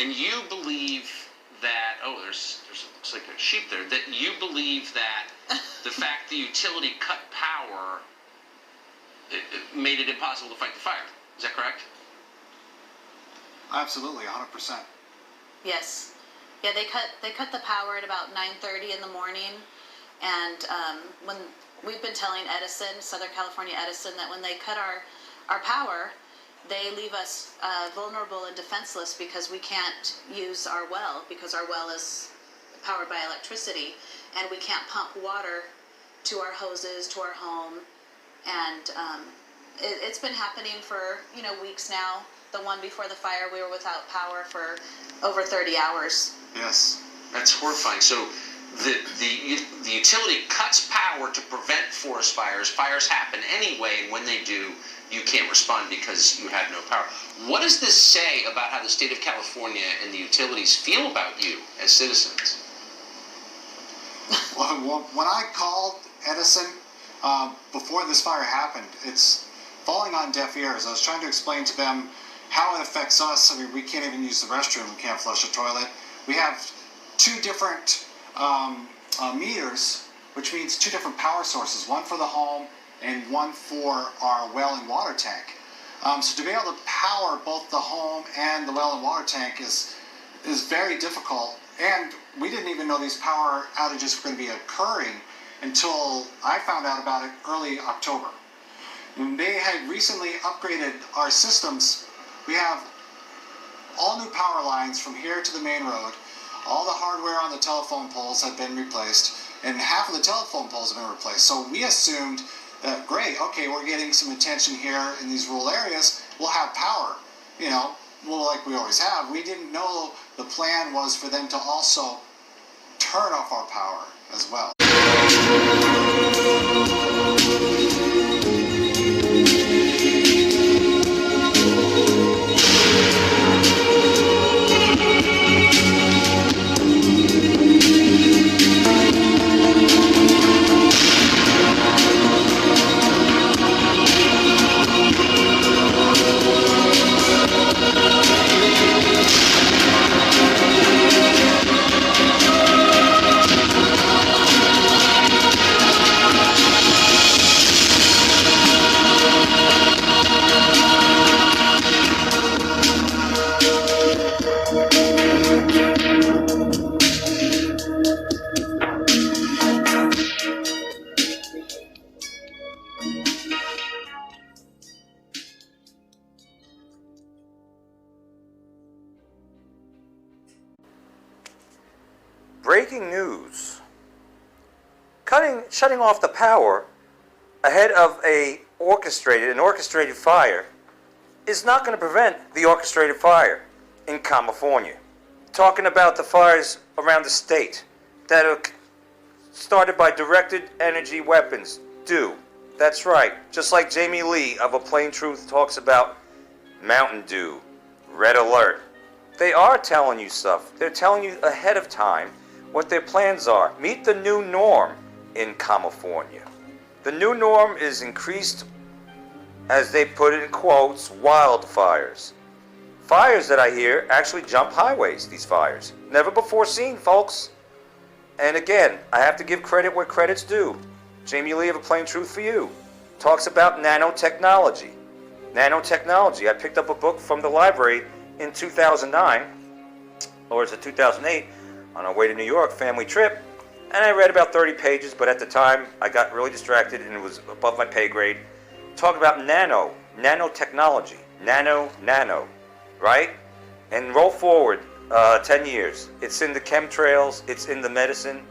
and you believe that, there's looks like a sheep there, that you believe that the fact the utility cut power it made it impossible to fight the fire. Is that correct? Absolutely, 100%. Yes. Yeah, they cut the power at about 9:30 in the morning, and when we've been telling Edison, Southern California Edison, that when they cut our power, they leave us vulnerable and defenseless because we can't use our well, because our well is powered by electricity, and we can't pump water to our hoses, to our home, and it's been happening for weeks now. The one before the fire, we were without power for over 30 hours. Yes. That's horrifying. So the utility cuts power to prevent forest fires. Fires happen anyway, and when they do, you can't respond because you have no power. What does this say about how the state of California and the utilities feel about you as citizens? Well, when I called Edison before this fire happened, it's falling on deaf ears. I was trying to explain to them how it affects us. I mean, we can't even use the restroom. We can't flush a toilet. We have two different meters, which means two different power sources, one for the home and one for our well and water tank. So to be able to power both the home and the well and water tank is very difficult. And we didn't even know these power outages were going to be occurring until I found out about it early October. When they had recently upgraded our systems, we have all new power lines from here to the main road. All the hardware on the telephone poles have been replaced, and half of the telephone poles have been replaced. So we assumed that, great, okay, we're getting some attention here in these rural areas, we'll have power, well, like we always have. We didn't know the plan was for them to also turn off our power as well. Breaking news. Shutting off the power ahead of an orchestrated fire is not going to prevent the orchestrated fire in California. Talking about the fires around the state that are started by directed energy weapons. That's right. Just like Jamie Lee of A Plain Truth talks about Mountain Dew, Red Alert. They are telling you stuff. They're telling you ahead of time what their plans are. Meet the new norm in California. The new norm is increased, as they put it in quotes, wildfires. Fires that I hear actually jump highways, these fires. Never before seen, folks. And again, I have to give credit where credit's due. Jamie Lee of A Plain Truth for You talks about nanotechnology. Nanotechnology. I picked up a book from the library in 2009, or is it 2008, on our way to New York, family trip, and I read about 30 pages, but at the time I got really distracted and it was above my pay grade. Talk about nanotechnology, nano, right? And roll forward 10 years. It's in the chemtrails, it's in the medicine,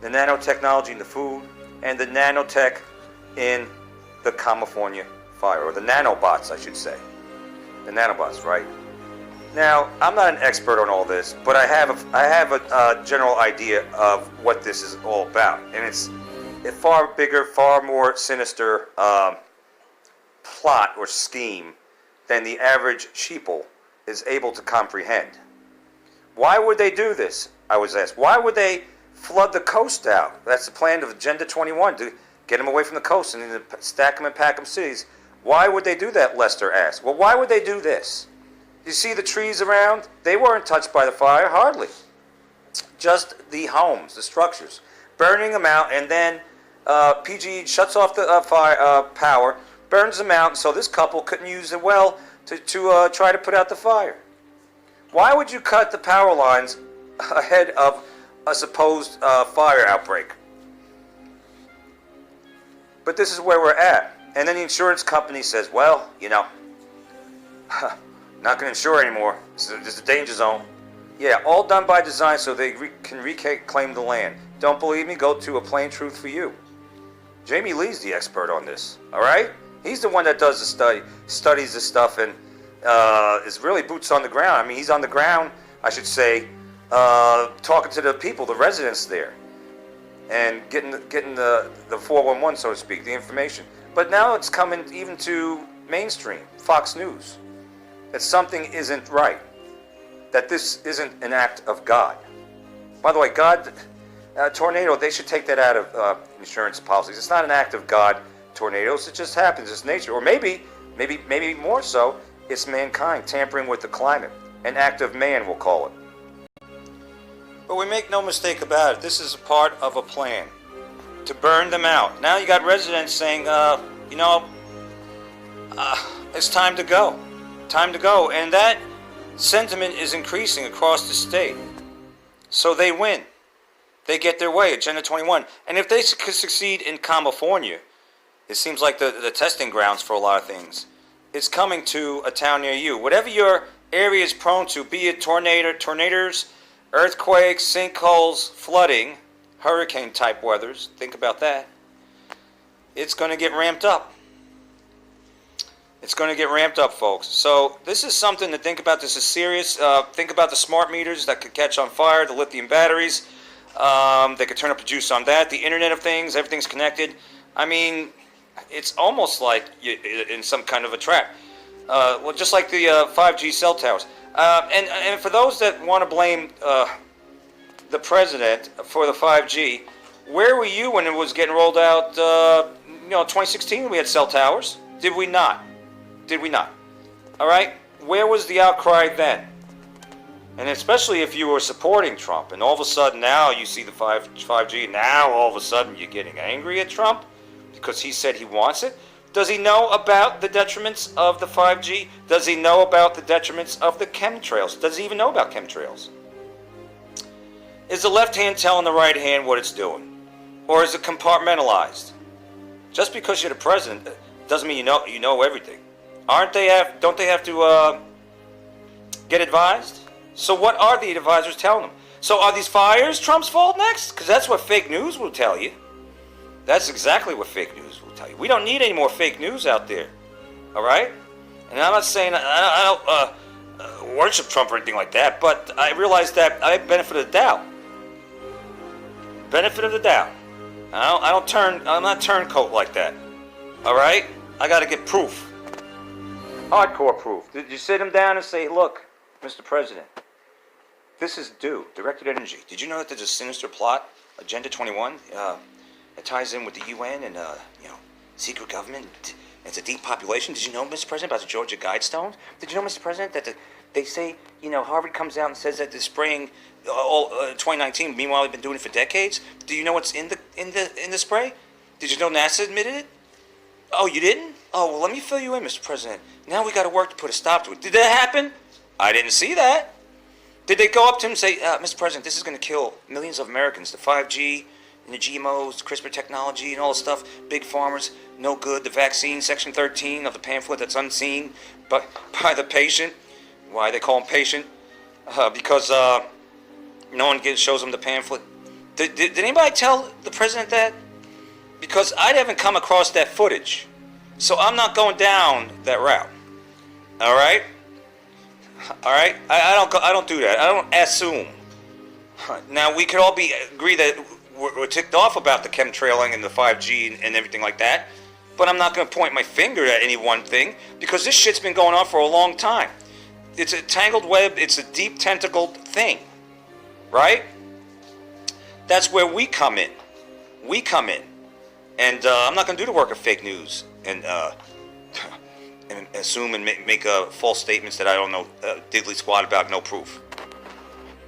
the nanotechnology in the food, and the nanotech in the California fire, or the nanobots, I should say. The nanobots, right? Now, I'm not an expert on all this, but I have a general idea of what this is all about, and it's a far bigger, far more sinister plot or scheme than the average sheeple is able to comprehend. Why would they do this? I was asked. Why would they flood the coast out? That's the plan of Agenda 21, to get them away from the coast and stack them and pack them cities. Why would they do that, Lester asked. Well, why would they do this? You see the trees around? They weren't touched by the fire, hardly. Just the homes, the structures. Burning them out, and then PG&E shuts off the power, burns them out, so this couple couldn't use the well to try to put out the fire. Why would you cut the power lines ahead of a supposed fire outbreak? But this is where we're at. And then the insurance company says, well, not going to insure anymore. This is a danger zone. Yeah, all done by design so they can reclaim the land. Don't believe me? Go to A Plain Truth for You. Jamie Lee's the expert on this, all right? He's the one that does the studies this stuff, and is really boots on the ground. I mean, he's on the ground, I should say, talking to the people, the residents there, and getting the 411, so to speak, the information. But now it's coming even to mainstream, Fox News, that something isn't right, that this isn't an act of God. By the way, God, tornado, they should take that out of insurance policies. It's not an act of God, tornadoes. It just happens. It's nature. Or maybe more so, it's mankind tampering with the climate. An act of man, we'll call it. But we make no mistake about it. This is a part of a plan to burn them out. Now you got residents saying, it's time to go. Time to go. And that sentiment is increasing across the state. So they win. They get their way, Agenda 21. And if they could succeed in California, it seems like the testing grounds for a lot of things. It's coming to a town near you. Whatever your area is prone to, be it tornadoes, earthquakes, sinkholes, flooding, hurricane-type weathers, think about that. It's going to get ramped up. It's going to get ramped up, folks. So this is something to think about. This is serious. Think about the smart meters that could catch on fire, the lithium batteries. They could turn up the juice on that. The Internet of Things, everything's connected. I mean, it's almost like in some kind of a trap. Well, just like the 5G cell towers. And for those that want to blame the president for the 5G, where were you when it was getting rolled out? 2016 we had cell towers. Did we not? Did we not? All right. Where was the outcry then? And especially if you were supporting Trump, and all of a sudden now you see the 5G, now all of a sudden you're getting angry at Trump because he said he wants it. Does he know about the detriments of the 5G? Does he know about the detriments of the chemtrails? Does he even know about chemtrails? Is the left hand telling the right hand what it's doing? Or is it compartmentalized? Just because you're the president doesn't mean you know everything. Don't they have to get advised? So what are the advisors telling them? So are these fires Trump's fault next? Because that's what fake news will tell you. That's exactly what fake news will tell you. We don't need any more fake news out there. All right? And I'm not saying I don't worship Trump or anything like that, but I realize that I have benefit of the doubt. Benefit of the doubt. I'm not turncoat like that. All right? I got to get proof. Hardcore proof. Did you sit him down and say, look, Mr. President, this is due. Directed energy. Did you know that there's a sinister plot, Agenda 21? It ties in with the UN and, secret government. It's a depopulation. Did you know, Mr. President, about the Georgia Guidestones? Did you know, Mr. President, that they say, Harvard comes out and says that they're spraying 2019. Meanwhile, they've been doing it for decades. Do you know what's in the spray? Did you know NASA admitted it? Oh, you didn't? Oh, well, let me fill you in, Mr. President. Now we got to work to put a stop to it. Did that happen? I didn't see that. Did they go up to him and say, Mr. President, this is going to kill millions of Americans. The 5G and the GMOs, the CRISPR technology and all the stuff. Big farmers, no good. The vaccine, section 13 of the pamphlet that's unseen by the patient. Why they call him patient? Because no one shows him the pamphlet. Did anybody tell the president that? Because I haven't come across that footage. So I'm not going down that route. All right? All right? I don't do that. I don't assume. Now, we could all agree that we're ticked off about the chemtrailing and the 5G and everything like that. But I'm not going to point my finger at any one thing because this shit's been going on for a long time. It's a tangled web. It's a deep tentacled thing. Right? That's where we come in. We come in. And I'm not going to do the work of fake news and and assume and make false statements that I don't know diddly squat about, no proof.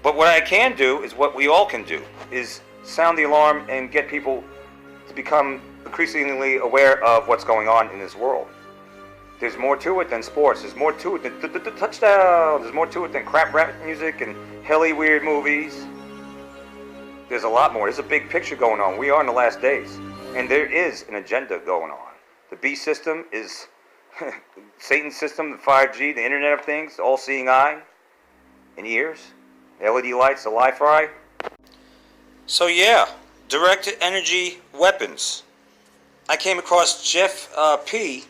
But what I can do is what we all can do, is sound the alarm and get people to become increasingly aware of what's going on in this world. There's more to it than sports. There's more to it than touchdown. There's more to it than crap rap music and helly weird movies. There's a lot more. There's a big picture going on. We are in the last days. And there is an agenda going on. The beast system is Satan's system, the 5G, the Internet of Things, all-seeing eye and ears, LED lights, the Li-Fi. So yeah, directed energy weapons. I came across Jeff P.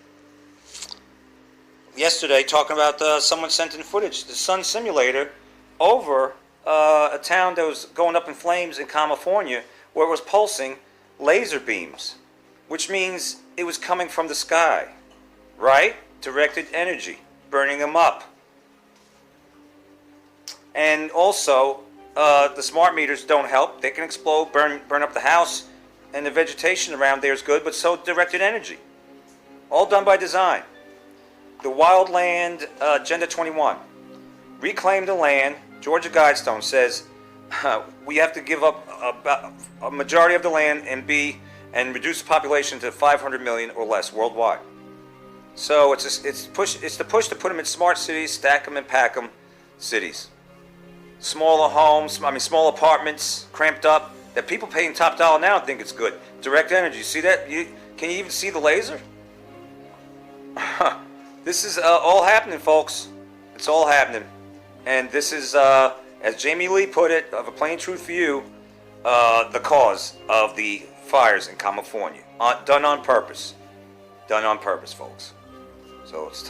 yesterday talking about someone sent in footage, the sun simulator, over a town that was going up in flames in California, where it was pulsing laser beams, which means it was coming from the sky, right? Directed energy, burning them up. And also, the smart meters don't help. They can explode, burn up the house, and the vegetation around there is good, but so directed energy. All done by design. The Wildland Agenda 21. Reclaim the land. Georgia Guidestone says we have to give up a majority of the land and reduce the population to 500 million or less worldwide. So it's the push to put them in smart cities, stack them and pack them cities. Smaller homes, small apartments, cramped up, that people paying top dollar now think it's good. Direct energy, see that? Can you even see the laser? This is all happening, folks. It's all happening. And this is, as Jamie Lee put it, of A Plain Truth for You, the cause of the fires in California. Done on purpose. Done on purpose, folks. So it's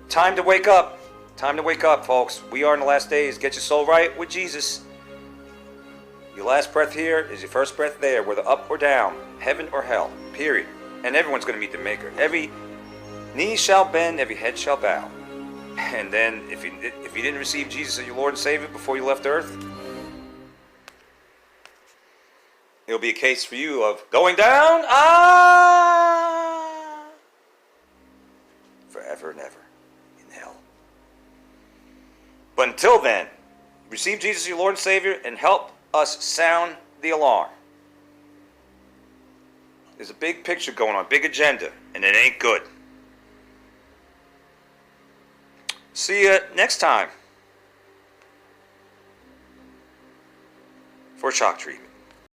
time to wake up. Time to wake up, folks. We are in the last days. Get your soul right with Jesus. Your last breath here is your first breath there, whether up or down, heaven or hell, period. And everyone's going to meet the Maker. Every knee shall bend, every head shall bow. And then, if you didn't receive Jesus as your Lord and Savior before you left earth, it'll be a case for you of going down, forever and ever in hell. But until then, receive Jesus as your Lord and Savior and help us sound the alarm. There's a big picture going on, big agenda, and it ain't good. See you next time for shock treatment.